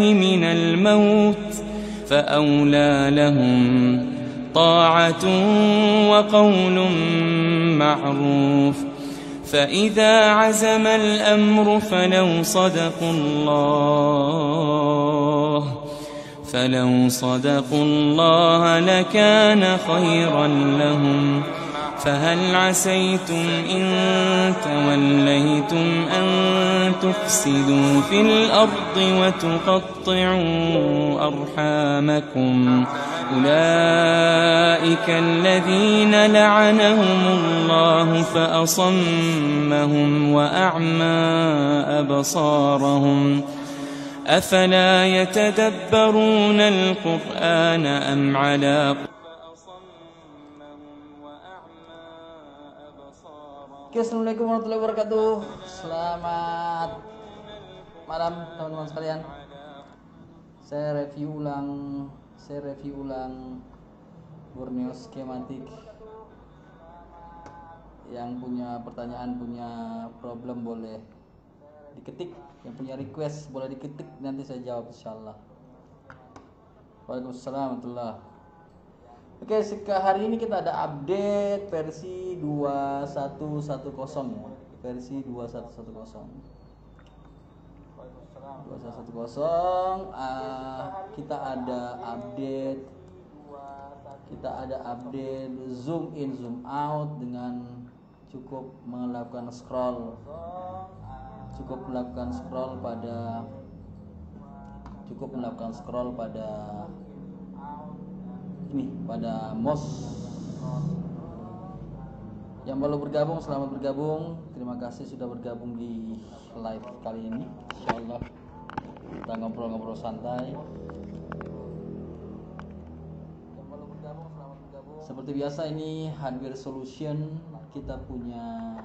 من الموت فأولى لهم طاعة وقول معروف فإذا عزم الأمر فلو صدقوا الله لكان خيرا لهم فهل عسيتم إن توليتم أن تفسدوا في الأرض وتقطعوا أرحامكم أولئك الذين لعنهم الله فأصمهم وأعمى أبصارهم أفلا يتدبرون القرآن أم على Assalamualaikum warahmatullahi wabarakatuh. Selamat malam teman-teman sekalian. Saya review ulang Borneo Schematic. Yang punya pertanyaan, punya problem boleh diketik. Yang punya request boleh diketik, nanti saya jawab insyaallah. Waalaikumsalam warahmatullahi. Oke, hari ini kita ada update versi 2110 ya. Versi 2110. Kita ada update zoom in zoom out dengan cukup melakukan scroll pada mouse. Yang baru bergabung, selamat bergabung. Terima kasih sudah bergabung di live kali ini. Insyaallah kita ngobrol-ngobrol santai. Yang baru bergabung, selamat bergabung. Seperti biasa ini hardware solution, kita punya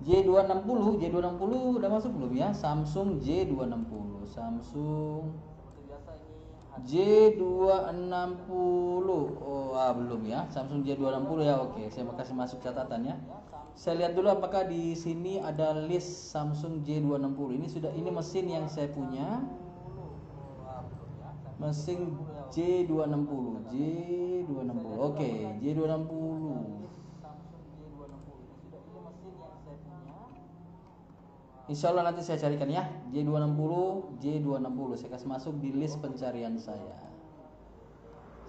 J260 udah masuk belum ya? Samsung J260. Belum ya. Samsung J260 ya. Oke, saya kasih masuk catatannya. Saya lihat dulu apakah di sini ada list Samsung J260. Ini mesin yang saya punya. Mesin J260. Oke, J260. Insya Allah nanti saya carikan ya. J260. Saya kasih masuk di list pencarian saya.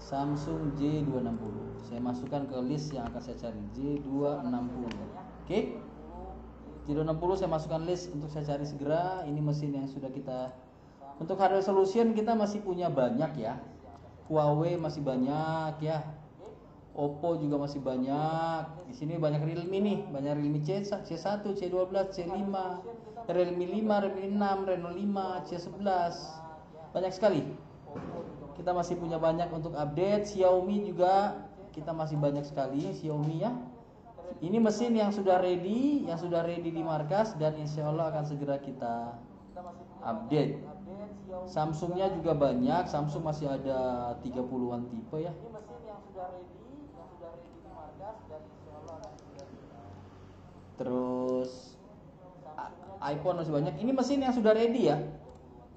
Samsung J260. Saya masukkan ke list yang akan saya cari. J260. Oke. J260 saya masukkan list untuk saya cari segera. Ini mesin yang sudah kita. Untuk hardware solution kita masih punya banyak ya. Huawei masih banyak ya. Oppo juga masih banyak. Di sini banyak Realme nih, banyak Realme C1, C12, C5, Realme 5, Realme 6, Reno 5, C11. Banyak sekali. Kita masih punya banyak untuk update. Xiaomi juga kita masih banyak sekali Xiaomi ya. Ini mesin yang sudah ready di markas dan insya Allah akan segera kita update. Samsungnya juga banyak. Samsung masih ada 30-an tipe ya. Terus iPhone masih banyak. Ini mesin yang sudah ready ya.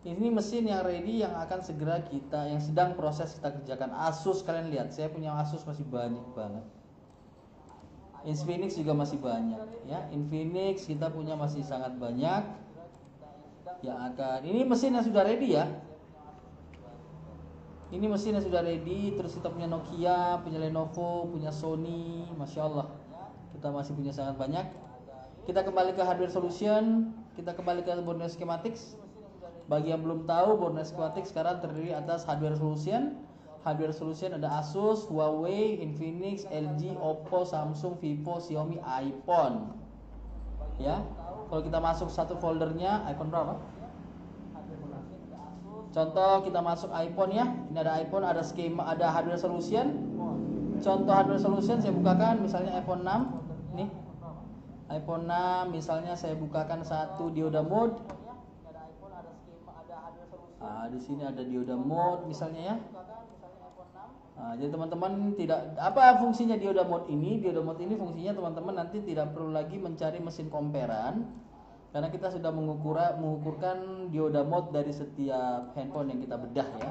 Ini mesin yang ready yang akan segera yang sedang proses kita kerjakan. Asus kalian lihat, saya punya Asus masih banyak banget. Infinix juga masih banyak ya. Infinix kita punya masih sangat banyak. Ini mesin yang sudah ready ya. Ini mesin yang sudah ready. Terus kita punya Nokia, punya Lenovo, punya Sony, masya Allah. Kita masih punya sangat banyak. Kita kembali ke hardware solution. Kita kembali ke Borneo Schematics. Bagi yang belum tahu, Borneo Schematics sekarang terdiri atas hardware solution. Hardware solution ada Asus, Huawei, Infinix, LG, Oppo, Samsung, Vivo, Xiaomi, iPhone. Ya. Kalau kita masuk satu foldernya, iPhone berapa? Contoh kita masuk iPhone ya. Ini ada iPhone, ada skema, ada hardware solution. Contoh hardware solution saya bukakan misalnya iPhone 6. Nih. iPhone 6 misalnya saya bukakan satu dioda mode. Di sini ada dioda mode misalnya ya. Jadi teman-teman apa fungsinya dioda mode ini? Dioda mode ini fungsinya teman-teman nanti tidak perlu lagi mencari mesin komperan Karena kita sudah mengukurkan dioda mode dari setiap handphone yang kita bedah ya.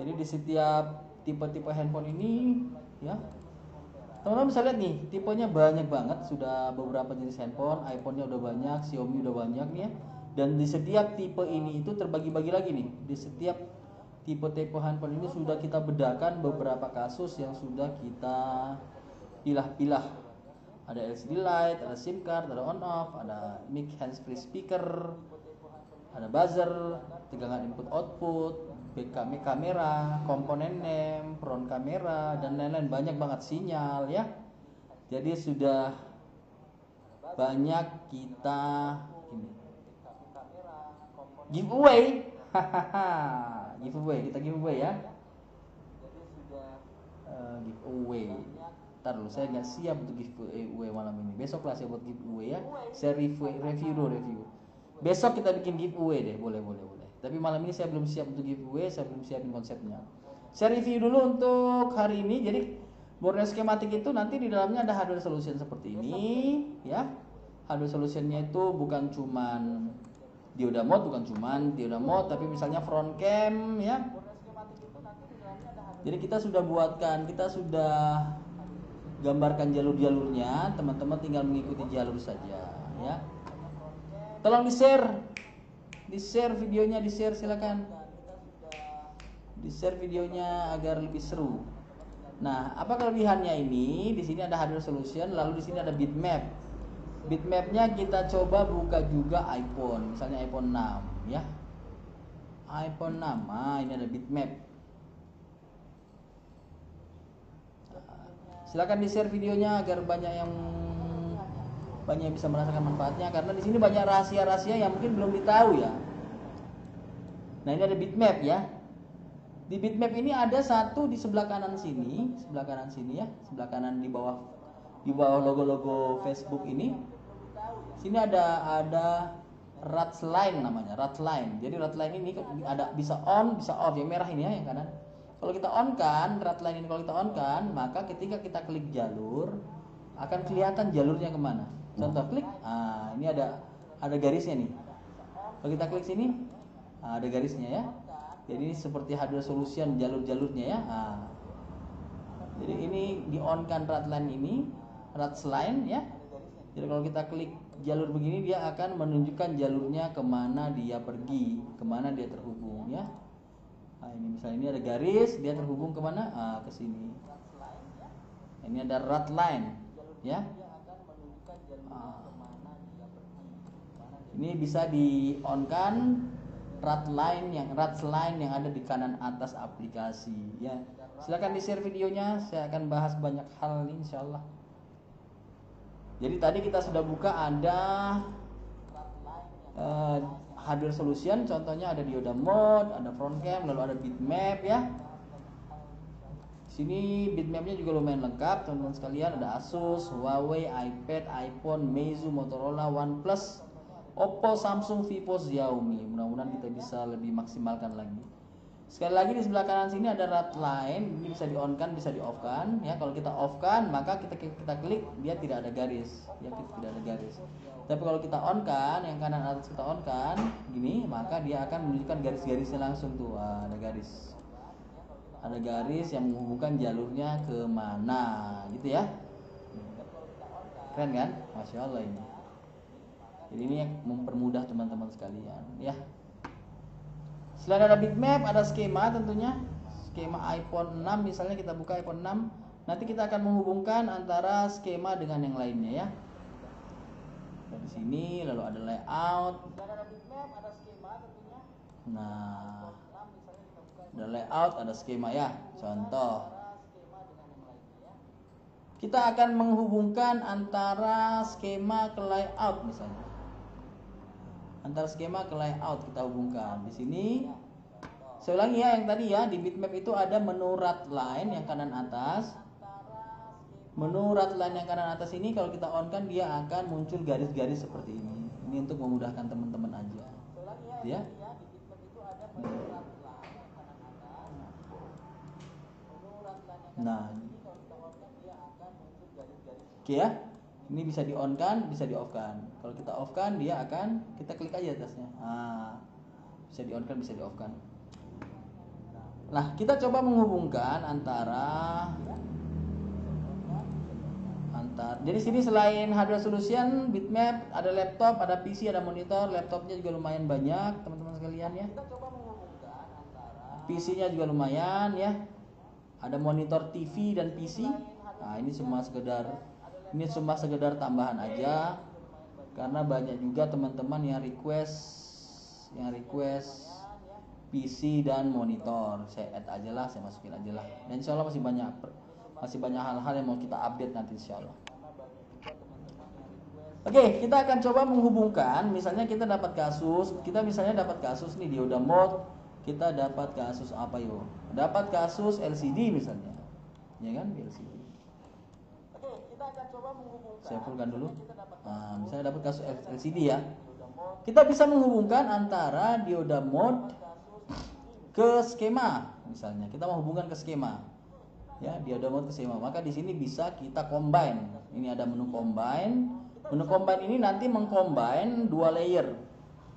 Jadi di setiap tipe-tipe handphone ini ya, teman-teman bisa lihat nih, tipenya banyak banget, sudah beberapa jenis handphone, iPhone-nya udah banyak, Xiaomi udah banyak nih ya. Dan di setiap tipe ini itu terbagi-bagi lagi nih. Di setiap tipe-tipe handphone ini sudah kita bedahkan beberapa kasus yang sudah kita pilah-pilah. Ada LCD light, ada SIM card, ada on off, ada mic hands-free speaker, ada buzzer, tegangan input output, back kamera, komponen name, front kamera, dan lain-lain, banyak banget sinyal ya. Jadi sudah banyak kita ini giveaway. Kita giveaway ya. Giveaway. Ntar dulu, saya nggak siap untuk giveaway malam ini. Besok lah saya buat giveaway ya. Saya review. Besok kita bikin giveaway deh, boleh. Tapi malam ini saya belum siap untuk giveaway, saya belum siapin konsepnya. Saya review dulu untuk hari ini. Jadi borneo skematik itu nanti di dalamnya ada hardware solution seperti ini, ya. Hardware solutionnya itu bukan cuman dioda mode, tapi misalnya front cam, ya. Jadi kita sudah gambarkan jalur-jalurnya, teman-teman tinggal mengikuti jalur saja ya. Tolong di-share videonya, silakan. Di-share videonya agar lebih seru. Nah, apa kelebihannya ini? Di sini ada hardware solution, lalu di sini ada bitmap. Bitmapnya kita coba buka juga iPhone, misalnya iPhone 6 ya. iPhone 6, ini ada bitmap. Silakan di-share videonya agar banyak yang bisa merasakan manfaatnya, karena di sini banyak rahasia-rahasia yang mungkin belum ditahu ya. Nah, ini ada bitmap ya. Di bitmap ini ada satu di sebelah kanan sini ya, sebelah kanan di bawah logo-logo Facebook ini. Sini ada rat line namanya, rat line. Jadi rat line ini ada bisa on, bisa off, yang merah ini ya, yang kanan. Kalau kita on kan, rat line ini kalau kita on kan, maka ketika kita klik jalur akan kelihatan jalurnya kemana. Contoh klik, ini ada garisnya nih. Kalau kita klik sini, ada garisnya ya. Jadi ini seperti hardware solution jalur-jalurnya ya. Jadi ini di on kan rat line ini, rat line ya. Jadi kalau kita klik jalur begini, dia akan menunjukkan jalurnya kemana dia pergi, kemana dia terhubung ya. Ini misalnya ini ada garis, dia terhubung kemana? Ke sini. Ini ada rat line, ya. Ini bisa di on kan rat line yang ada di kanan atas aplikasi, ya. Silakan di share videonya, saya akan bahas banyak hal ini, insyaallah. Jadi tadi kita sudah buka ada hardware solution, contohnya ada dioda mode, ada front cam, lalu ada bitmap ya. Sini bitmapnya juga lumayan lengkap teman-teman sekalian. Ada Asus, Huawei, iPad, iPhone, Meizu, Motorola, OnePlus, Oppo, Samsung, Vivo, Xiaomi. Mudah-mudahan kita bisa lebih maksimalkan lagi. Sekali lagi di sebelah kanan sini ada rat line, ini bisa di on kan, bisa di off kan ya. Kalau kita off kan, maka kita klik, dia tidak ada garis ya, tidak ada garis. Tapi kalau kita on kan, yang kanan atas kita on kan gini, maka dia akan menunjukkan garis-garisnya langsung tuh. Ada garis yang menghubungkan jalurnya ke mana gitu ya. Keren kan? Masya Allah ini. Jadi ini yang mempermudah teman-teman sekalian ya. Selain ada bitmap, ada skema tentunya. Skema iPhone 6 misalnya, kita buka iPhone 6, nanti kita akan menghubungkan antara skema dengan yang lainnya ya. Dari sini lalu ada layout. Ada bitmap, ada skema tentunya. Nah, ada layout, ada skema ya. Contoh, kita akan menghubungkan antara skema ke layout misalnya. Antara skema ke layout kita hubungkan. Di sini saya ulangi ya, yang tadi ya, di bitmap itu ada menu rat line yang kanan atas. Menu rat line yang kanan atas ini kalau kita on kan, dia akan muncul garis-garis seperti ini. Ini untuk memudahkan teman-teman aja. Ya. Nah. Oke ya. Ini bisa di on kan, bisa di off kan. Kalau kita off kan, dia akan, kita klik aja atasnya. Bisa di on kan, bisa di off kan. Nah, kita coba menghubungkan antara jadi sini selain hardware solution, bitmap, ada laptop, ada PC, ada monitor. Laptopnya juga lumayan banyak, teman-teman sekalian ya. PC-nya juga lumayan ya. Ada monitor TV dan PC. Nah, ini cuma sekedar tambahan aja. Karena banyak juga teman-teman yang request PC dan monitor. Saya add aja lah, saya masukin aja lah. Dan insya Allah masih banyak hal-hal yang mau kita update nanti insya Allah. Oke, kita akan coba menghubungkan. Misalnya kita dapat kasus nih di Dioda Mode. Kita dapat kasus apa yuk? Dapat kasus LCD misalnya, ya kan, LCD. Oke, kita akan coba menghubungkan. Saya fullkan dulu. Misalnya dapat kasus LCD ya. Kita bisa menghubungkan antara Dioda Mode ke skema. Misalnya kita mau hubungkan ke skema. Ya, Dioda Mode ke skema. Maka di sini bisa kita combine. Ini ada menu combine. Menu combine ini nanti mengcombine dua layer,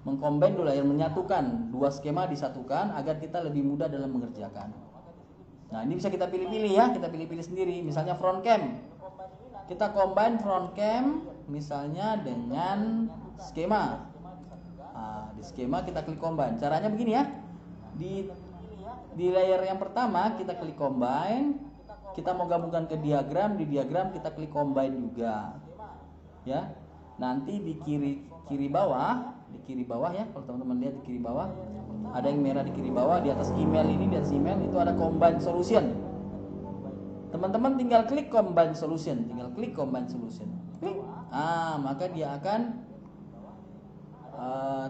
menyatukan dua skema, disatukan agar kita lebih mudah dalam mengerjakan. Nah, ini bisa kita pilih-pilih ya, kita pilih-pilih sendiri. Misalnya front cam, kita combine front cam misalnya dengan skema. Di skema kita klik combine. Caranya begini ya, di layer yang pertama kita klik combine. Kita mau gabungkan ke diagram, di diagram kita klik combine juga. Ya, nanti di kiri bawah ya, kalau teman-teman lihat di kiri bawah ada yang merah di kiri bawah, di atas email itu ada combine solution. Teman-teman tinggal klik combine solution, klik. Maka dia akan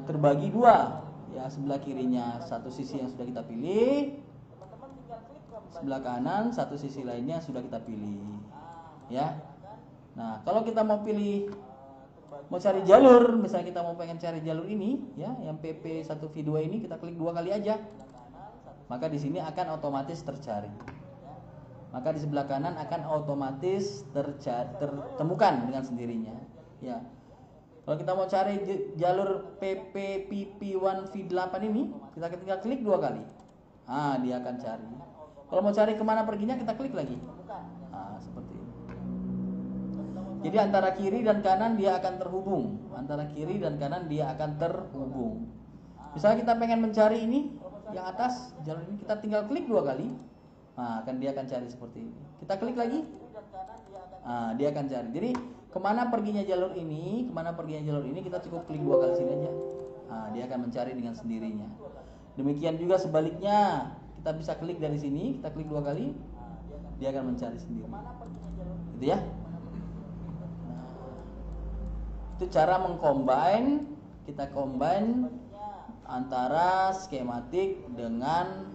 terbagi dua ya, sebelah kirinya satu sisi yang sudah kita pilih, sebelah kanan satu sisi lainnya sudah kita pilih ya. Nah, kalau kita mau cari jalur, misalnya kita mau pengen cari jalur ini, ya, yang PP1V2 ini, kita klik dua kali aja. Maka di sini akan otomatis tercari. Maka di sebelah kanan akan otomatis tertemukan dengan sendirinya. Ya. Kalau kita mau cari jalur PP1V8 ini, kita tinggal klik dua kali. Dia akan cari. Kalau mau cari kemana perginya, kita klik lagi. Seperti ini. Jadi antara kiri dan kanan dia akan terhubung. Misalnya kita pengen mencari ini, yang atas jalur ini, kita tinggal klik dua kali. Dia akan cari seperti ini. Kita klik lagi. Dia akan cari. Jadi kemana perginya jalur ini, kita cukup klik dua kali sini aja. Dia akan mencari dengan sendirinya. Demikian juga sebaliknya, kita bisa klik dari sini, kita klik dua kali, dia akan mencari sendiri. Gitu ya. Itu cara mengcombine, kita combine antara skematik dengan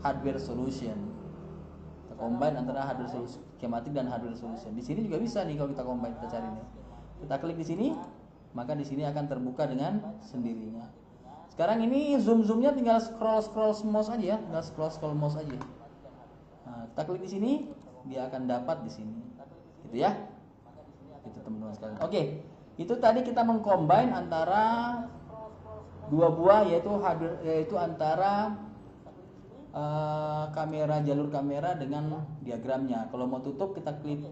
hardware solution. Kita combine antara skematik dan hardware solution. Di sini juga bisa nih kalau kita combine, kita cari nih. Kita klik di sini, maka di sini akan terbuka dengan sendirinya. Sekarang ini zoom-zoomnya tinggal scroll mouse aja ya, scroll mouse aja. Kita klik di sini, dia akan dapat di sini. Gitu ya. Itu teman-teman sekalian. Oke, itu tadi kita mengcombine antara dua buah, yaitu antara jalur kamera dengan diagramnya. Kalau mau tutup, kita klik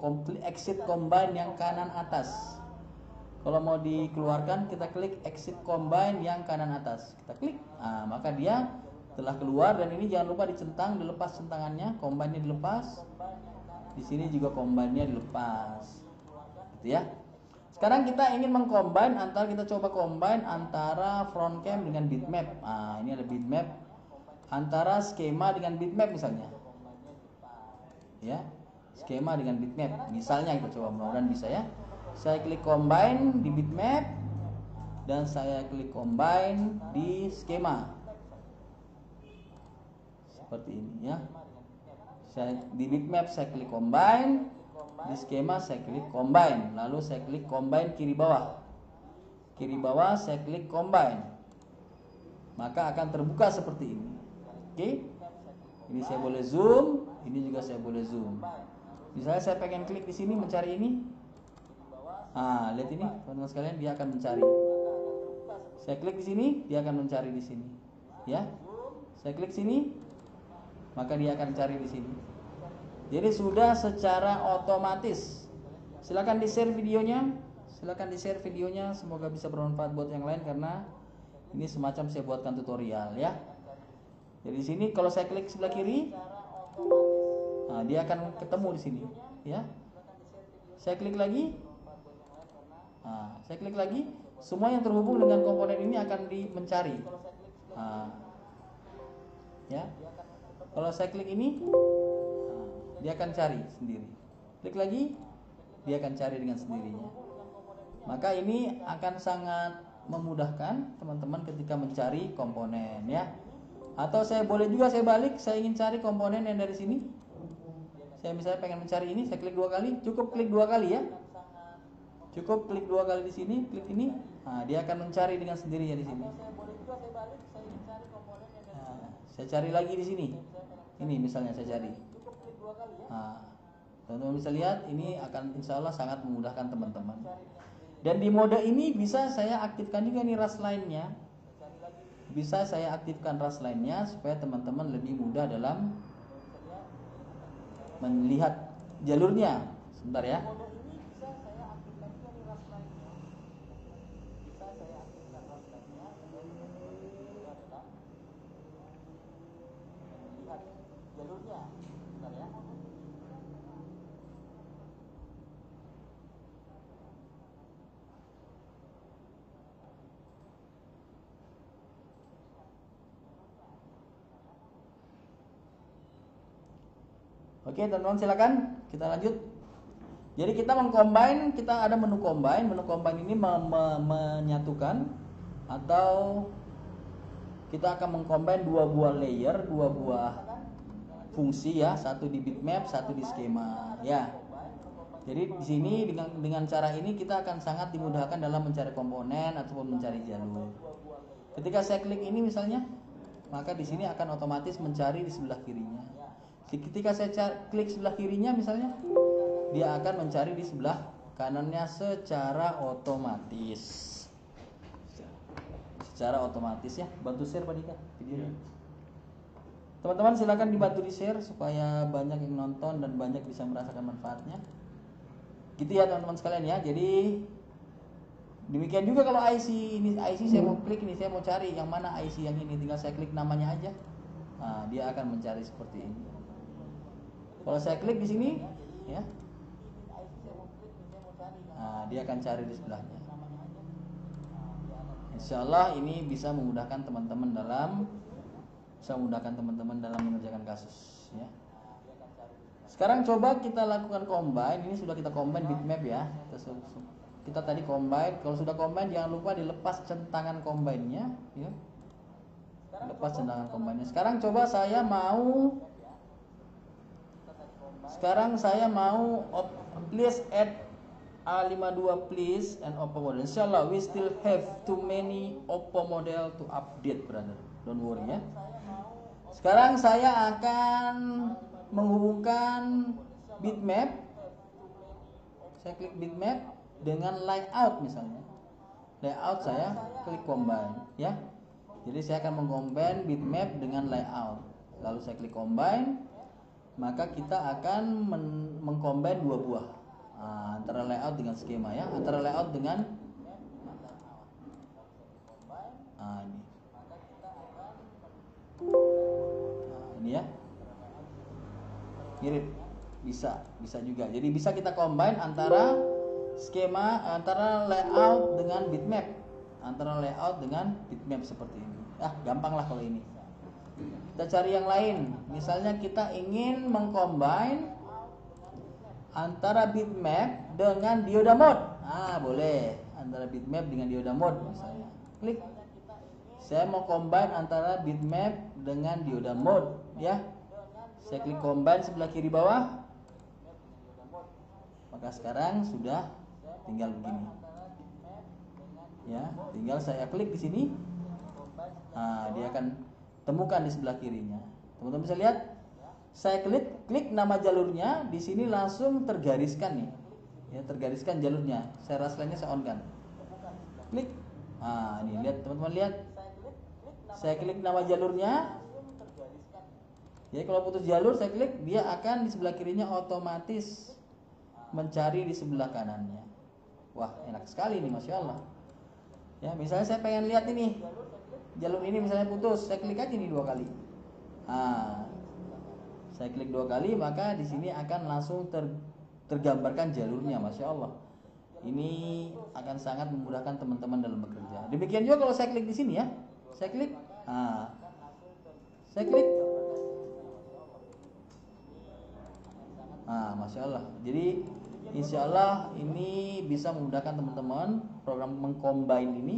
exit combine yang kanan atas. Kalau mau dikeluarkan, kita klik exit combine yang kanan atas. Kita klik, maka dia telah keluar. Dan ini jangan lupa dicentang, dilepas centangannya, combine-nya dilepas. Di sini juga combine-nya dilepas, gitu ya. Sekarang kita ingin mengcombine kita coba combine antara front cam dengan bitmap. Ini ada bitmap antara skema dengan bitmap misalnya. Ya, skema dengan bitmap. Misalnya kita coba, mudah-mudahan bisa ya. Saya klik combine di bitmap dan saya klik combine di skema. Seperti ini ya. Di bitmap saya klik combine, di skema saya klik combine, lalu saya klik combine kiri bawah saya klik combine, maka akan terbuka seperti ini. Oke, ini saya boleh zoom, ini juga saya boleh zoom. Misalnya saya pengen klik di sini mencari ini. Nah, lihat ini teman-teman sekalian, dia akan mencari. Saya klik di sini, dia akan mencari di sini. Ya. Saya klik sini, maka dia akan cari di sini. Jadi sudah secara otomatis. Silakan di-share videonya. Semoga bisa bermanfaat buat yang lain karena ini semacam saya buatkan tutorial ya. Jadi di sini kalau saya klik sebelah kiri, nah, dia akan ketemu di sini ya. Saya klik lagi. Nah, saya klik lagi, semua yang terhubung dengan komponen ini akan mencari. Nah, ya. Kalau saya klik ini, nah, dia akan cari sendiri. Klik lagi, dia akan cari dengan sendirinya. Maka ini akan sangat memudahkan teman-teman ketika mencari komponen ya. Atau saya boleh juga saya balik, saya ingin cari komponen yang dari sini. Saya misalnya pengen mencari ini, saya klik 2 kali, cukup klik 2 kali ya. Cukup klik 2 kali di sini, klik ini, nah, dia akan mencari dengan sendirinya di sini. Nah, saya cari lagi di sini. Ini misalnya saya cari. Nah, teman-teman bisa lihat ini akan insya Allah sangat memudahkan teman-teman. Dan di mode ini bisa saya aktifkan juga nih RAS lainnya. Bisa saya aktifkan RAS lainnya supaya teman-teman lebih mudah dalam melihat jalurnya. Sebentar ya. Oke teman-teman, silakan kita lanjut. Jadi kita mengcombine, kita ada menu combine. Menu combine ini menyatukan atau kita akan mengcombine 2 buah layer, 2 buah fungsi ya, satu di bitmap, satu di skema ya. Jadi di sini dengan cara ini kita akan sangat dimudahkan dalam mencari komponen ataupun mencari jalur. Ketika saya klik ini misalnya, maka di sini akan otomatis mencari di sebelah kirinya. Ketika saya klik sebelah kirinya misalnya, dia akan mencari di sebelah kanannya secara otomatis. Secara otomatis ya. Bantu share Pak Dika videonya. Teman-teman silakan dibantu di-share supaya banyak yang nonton dan banyak bisa merasakan manfaatnya. Gitu ya teman-teman sekalian ya. Jadi demikian juga kalau IC ini, IC saya mau klik ini, saya mau cari yang mana IC yang ini, tinggal saya klik namanya aja. Nah, dia akan mencari seperti ini. Kalau saya klik di sini, ya, nah, dia akan cari di sebelahnya. Insya Allah ini bisa memudahkan teman-teman dalam mengerjakan kasus. Ya. Sekarang coba kita lakukan combine. Ini sudah kita combine bitmap ya. Kita tadi combine. Kalau sudah combine, jangan lupa dilepas centangan combine-nya. Ya. Lepas centangan combine-nya. Sekarang coba saya mau please add A52 please and Oppo model. Inshallah we still have too many Oppo model to update brother. Don't worry ya. Sekarang saya akan menghubungkan bitmap. Saya klik bitmap dengan layout misalnya. Layout saya klik combine ya. Jadi saya akan mengcombine bitmap dengan layout. Lalu saya klik combine. Maka kita akan mengcombine 2 buah antara layout dengan skema ya, antara layout dengan ini ya, mirip, bisa juga. Jadi bisa kita combine antara skema, antara layout dengan bitmap, seperti ini. Gampang lah kalau ini. Kita cari yang lain. Misalnya kita ingin mengcombine antara bitmap dengan dioda mode. Boleh. Antara bitmap dengan dioda mode misalnya. Klik. Saya mau combine antara bitmap dengan dioda mode ya. Saya klik combine sebelah kiri bawah. Maka sekarang sudah tinggal begini. Ya, tinggal saya klik di sini. Dia akan temukan di sebelah kirinya. Teman-teman bisa lihat Saya klik nama jalurnya, di sini langsung tergariskan nih. Ya, tergariskan jalurnya. Saya raslanya saya on kan. Klik. Nah, ini lihat teman-teman lihat. Saya klik nama jalurnya. Jadi kalau putus jalur saya klik, dia akan di sebelah kirinya otomatis mencari di sebelah kanannya. Wah, enak sekali nih, Masya Allah. Ya, misalnya saya pengen lihat ini jalur ini misalnya putus, saya klik aja nih 2 kali. Nah, saya klik 2 kali, maka di sini akan langsung tergambarkan jalurnya, Masya Allah. Ini akan sangat memudahkan teman-teman dalam bekerja. Demikian juga kalau saya klik di sini ya, saya klik, saya klik, Masya Allah. Jadi insya Allah ini bisa memudahkan teman-teman. Program mengcombine ini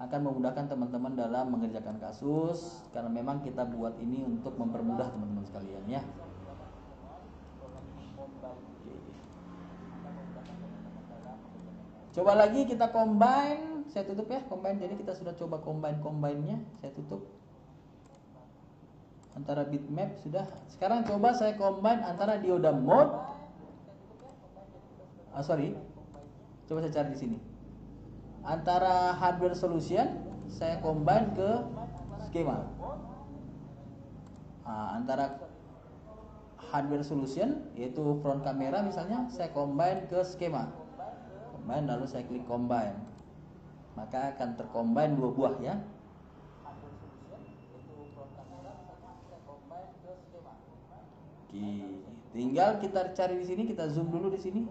akan memudahkan teman-teman dalam mengerjakan kasus, karena memang kita buat ini untuk mempermudah teman-teman sekalian ya. Coba lagi kita combine, saya tutup ya combine. Jadi kita sudah coba combine-nya, saya tutup. Antara bitmap sudah. Sekarang coba saya combine antara dioda mode. Coba saya cari di sini. Antara hardware solution saya combine ke skema. Antara hardware solution yaitu front kamera misalnya, saya combine ke skema. Combine, lalu saya klik combine, maka akan tercombine 2 buah ya. Oke, tinggal kita cari di sini, kita zoom dulu di sini,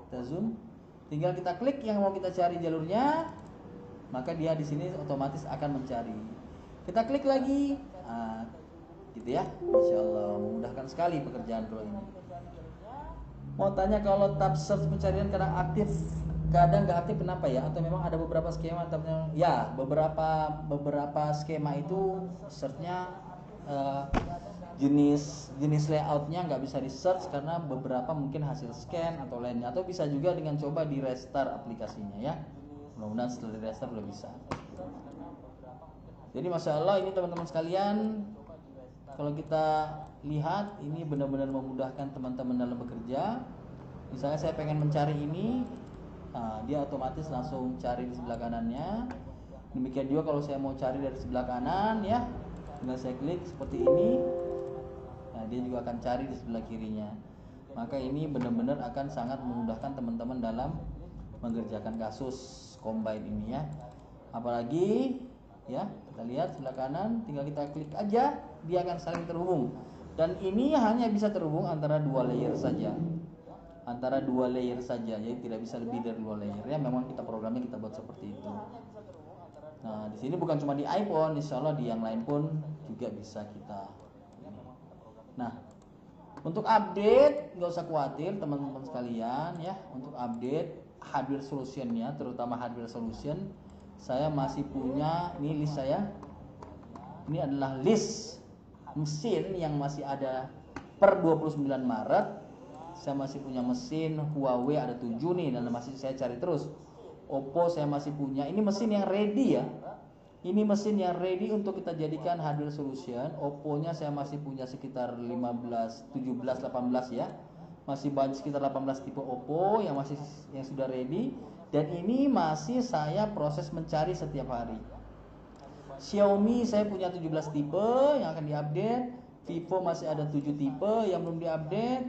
kita zoom. Tinggal kita klik yang mau kita cari jalurnya, maka dia di sini otomatis akan mencari. Kita klik lagi, gitu ya. Masya Allah, memudahkan sekali pekerjaan kalau ini. Mau tanya kalau tab search pencarian kadang aktif, kadang nggak aktif, kenapa ya? Atau memang ada beberapa skema tabnya? Ya, beberapa skema itu searchnya jenis layoutnya nggak bisa di search karena beberapa mungkin hasil scan atau lainnya, atau bisa juga dengan coba di restart aplikasinya ya. Mudah-mudahan setelah di restart udah bisa. Jadi Masya Allah ini teman-teman sekalian, kalau kita lihat ini benar-benar memudahkan teman-teman dalam bekerja. Misalnya saya pengen mencari ini, dia otomatis langsung cari di sebelah kanannya. Demikian juga kalau saya mau cari dari sebelah kanan ya, tinggal saya klik seperti ini. Dia juga akan cari di sebelah kirinya. Maka ini benar-benar akan sangat memudahkan teman-teman dalam mengerjakan kasus combine ini ya. Apalagi ya, kita lihat sebelah kanan, tinggal kita klik aja, dia akan saling terhubung. Dan ini hanya bisa terhubung antara 2 layer saja. Antara 2 layer saja, jadi tidak bisa lebih dari 2 layer ya. Memang kita programnya kita buat seperti itu. Nah, di sini bukan cuma di iPhone, insya Allah di yang lain pun juga bisa kita. Nah, untuk update nggak usah khawatir teman-teman sekalian ya. Untuk update hardware solutionnya, terutama hardware solution, saya masih punya ini list saya. Ini adalah list mesin yang masih ada per 29 Maret. Saya masih punya mesin Huawei ada 7 nih dan masih saya cari terus. Oppo saya masih punya. Ini mesin yang ready ya. Ini mesin yang ready untuk kita jadikan hardware solution. Oppo-nya saya masih punya sekitar 15, 17, 18 ya. Masih banyak sekitar 18 tipe Oppo yang sudah ready, dan ini masih saya proses mencari setiap hari. Xiaomi saya punya 17 tipe yang akan diupdate. Vivo masih ada 7 tipe yang belum diupdate.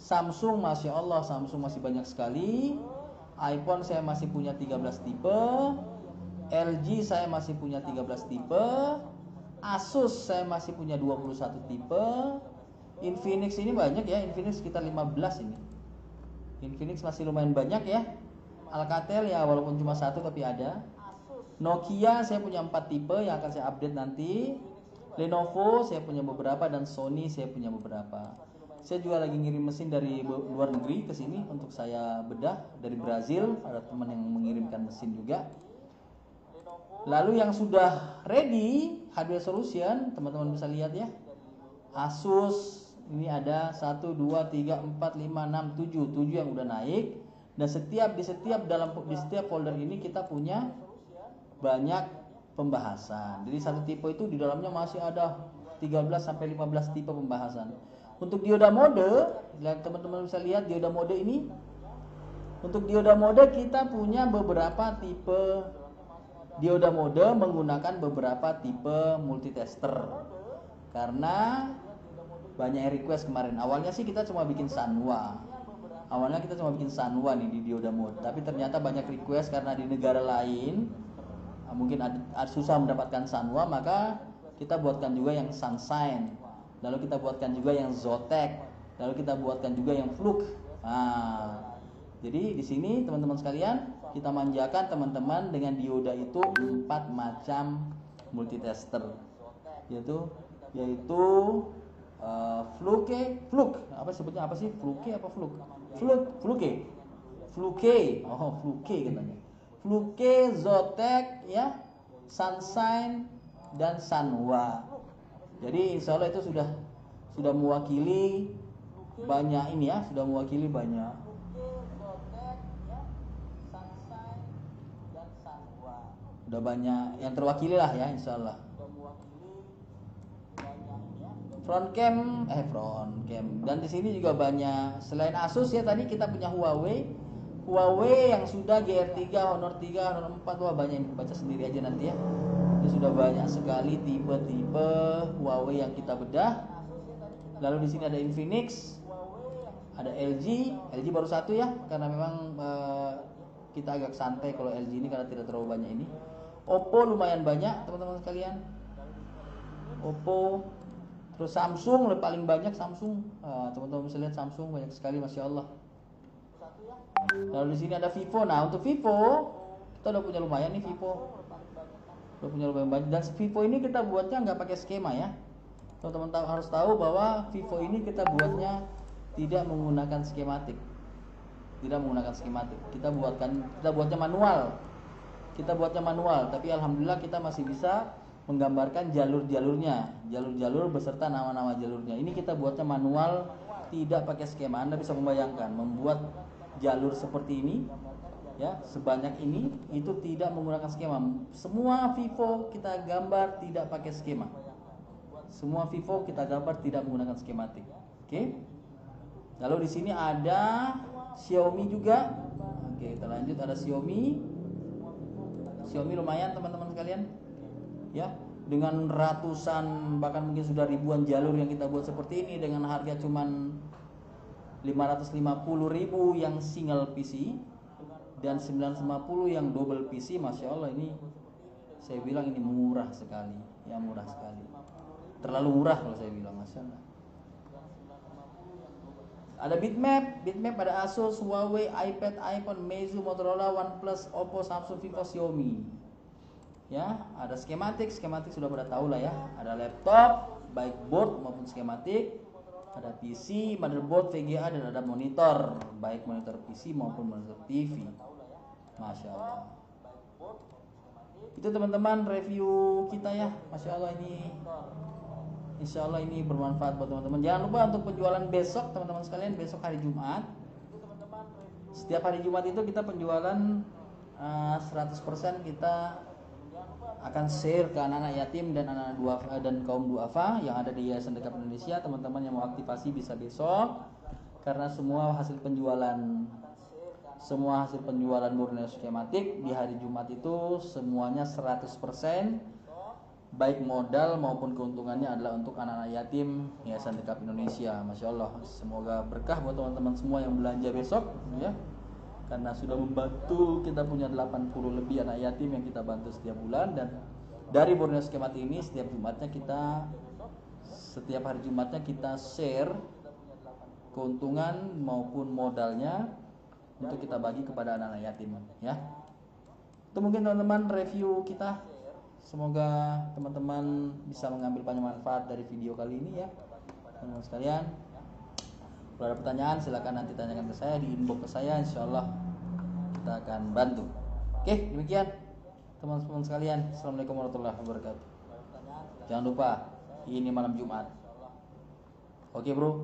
Samsung, Masya Allah, Samsung masih banyak sekali. iPhone saya masih punya 13 tipe. LG saya masih punya 13 tipe. Asus saya masih punya 21 tipe. Infinix ini banyak ya, Infinix sekitar 15 ini. Infinix masih lumayan banyak ya. Alcatel ya walaupun cuma 1 tapi ada. Nokia saya punya 4 tipe yang akan saya update nanti. Lenovo saya punya beberapa dan Sony saya punya beberapa. Saya juga lagi ngirim mesin dari luar negeri ke sini untuk saya bedah dari Brazil, ada teman yang mengirimkan mesin juga. Lalu yang sudah ready hardware solution, teman-teman bisa lihat ya. Asus ini ada 1 2 3 4 5 6 7 yang udah naik, dan di setiap folder ini kita punya banyak pembahasan. Jadi satu tipe itu di dalamnya masih ada 13 sampai 15 tipe pembahasan. Untuk dioda mode, teman-teman bisa lihat dioda mode ini. Untuk dioda mode kita punya beberapa tipe dioda mode menggunakan beberapa tipe multitester. Karena banyak yang request kemarin. Awalnya sih kita cuma bikin Sanwa. Nih di dioda mode. Tapi ternyata banyak request karena di negara lain mungkin susah mendapatkan Sanwa, maka kita buatkan juga yang Sunshine. Lalu kita buatkan juga yang Zotac. Lalu kita buatkan juga yang Fluke. Nah, jadi di sini teman-teman sekalian, kita manjakan teman-teman dengan dioda itu 4 macam multitester, yaitu Fluke, apa sebutnya apa sih? Fluke apa Fluke? Fluke katanya. Fluke, Zotac, ya, Sunshine dan Sanwa. Jadi insya Allah itu sudah mewakili banyak ini ya, sudah mewakili banyak. Udah banyak yang terwakili lah ya, insya Allah. Front cam, dan di sini juga banyak selain Asus ya, tadi kita punya Huawei yang sudah GR3, Honor 3, Honor 4, wah banyak, baca sendiri aja nanti ya. Ini sudah banyak sekali tipe-tipe Huawei yang kita bedah. Lalu di sini ada Infinix, ada LG baru satu ya, karena memang kita agak santai kalau LG ini karena tidak terlalu banyak ini. Oppo lumayan banyak teman-teman sekalian. Oppo, terus Samsung paling banyak Samsung. Teman-teman bisa lihat Samsung banyak sekali, masya Allah. Lalu di sini ada Vivo. Nah untuk Vivo kita udah punya lumayan nih Vivo. Udah punya lumayan banyak. Dan Vivo ini kita buatnya nggak pakai skema ya. Teman-teman harus tahu bahwa Vivo ini kita buatnya tidak menggunakan skematik. Kita buatnya manual. Tapi alhamdulillah kita masih bisa menggambarkan jalur-jalur beserta nama-nama jalurnya. Ini kita buatnya manual, tidak pakai skema. Anda bisa membayangkan membuat jalur seperti ini ya, sebanyak ini, itu tidak menggunakan skema. Semua Vivo kita gambar tidak pakai skema. Menggunakan skematik. Oke. Lalu di sini ada Xiaomi juga. Oke, kita lanjut, ada Xiaomi lumayan teman-teman sekalian. Ya, dengan ratusan bahkan mungkin sudah ribuan jalur yang kita buat seperti ini dengan harga cuman 550.000 yang single PC dan 950 yang double PC. Masya Allah, ini saya bilang ini murah sekali. Terlalu murah kalau saya bilang, Masya Allah. Ada bitmap ada Asus, Huawei, iPad, iPhone, Meizu, Motorola, OnePlus, Oppo, Samsung, Vivo, Xiaomi. Ya, ada skematik sudah pada tahu lah ya. Ada laptop, baik board maupun skematik. Ada PC, motherboard, VGA, dan ada monitor, baik monitor PC maupun monitor TV. Masya Allah. Itu teman-teman review kita ya. Masya Allah, ini insya Allah ini bermanfaat buat teman-teman. Jangan lupa untuk penjualan besok teman-teman sekalian, besok hari Jumat. Setiap hari Jumat itu kita penjualan 100% kita akan share ke anak-anak yatim dan anak duafa dan kaum duafa yang ada di Yayasan Dekap Indonesia. Teman-teman yang mau aktivasi bisa besok, karena semua hasil penjualan Borneo skematik di hari Jumat itu semuanya 100%, baik modal maupun keuntungannya adalah untuk anak-anak yatim Yayasan Dekap Indonesia. Masya Allah, semoga berkah buat teman-teman semua yang belanja besok ya, karena sudah membantu. Kita punya 80 lebih anak yatim yang kita bantu setiap bulan, dan dari Borneo skematik ini setiap hari Jumatnya kita share keuntungan maupun modalnya untuk kita bagi kepada anak-anak yatim ya. Itu mungkin teman-teman review kita. Semoga teman-teman bisa mengambil banyak manfaat dari video kali ini ya, teman-teman sekalian. Kalau ada pertanyaan silakan nanti tanyakan ke saya, di inbox ke saya, insya Allah kita akan bantu. Oke, demikian teman-teman sekalian. Assalamualaikum warahmatullahi wabarakatuh. Jangan lupa ini malam Jumat. Oke bro.